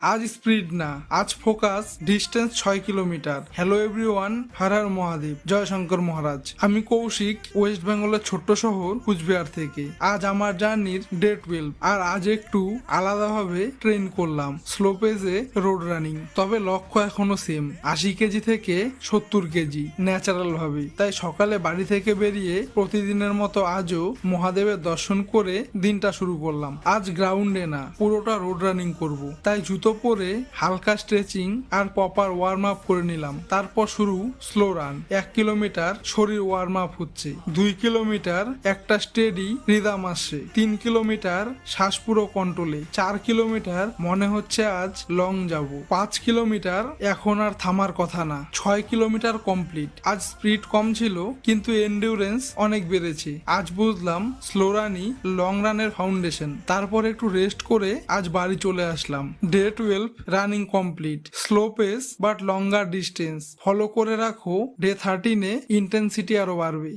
আজ স্পিড না, আজ focus, distance 6 kilometre. Hello everyone, Har Har Mahadev, জয় শঙ্কর মহারাজ। আমি কৌশিক, ওয়েস্ট বেঙ্গলের ছোট্ট শহর কুচবিহার থেকে। আজ আমার জার্নির ডে 12, আর আজ একটু আলাদাভাবে ট্রেন করলাম, স্লো পেজে রোড রানিং। তবে লক্ষ্য এখনো সেম, 80 কেজি থেকে 70 কেজি, ন্যাচারাল ভাবে। তাই সকালে বাড়ি থেকে বেরিয়ে প্রতিদিনের মতো আজও মহাদেবের দর্শন করে দিনটা শুরু করলাম। আজ গ্রাউন্ডে না, পুরোটা রোড রানিং করব। তাই জুতো পরে হালকা স্ট্রেচিং আর প্রপার ওয়ার্ম আপ করে নিলাম। তারপর শুরু স্লো রান। 1 কিলোমিটার শরীর ওয়ার্ম আপ হচ্ছে, 2 কিলোমিটার একটা স্টেডি রিদাম আসছে, 3 কিলোমিটার শ্বাস পুরো কন্ট্রোলে, 4 কিলোমিটার মনে হচ্ছে আজ লং যাব, 5 কিলোমিটার এখন আর থামার কথা না, 6 কিলোমিটার কমপ্লিট। আজ স্পিড কম ছিল কিন্তু এন্ডিউরেন্স অনেক বেড়েছে। আজ বুঝলাম স্লো রানই লং রানের ফাউন্ডেশন। তারপর একটু রেস্ট করে আজ বাড়ি চলে আসলাম। Day 12 running complete, slow pace but longer distance. Follow করে রাখো, ডে 13-এ ইন্টেন্সিটি আরো বাড়বে।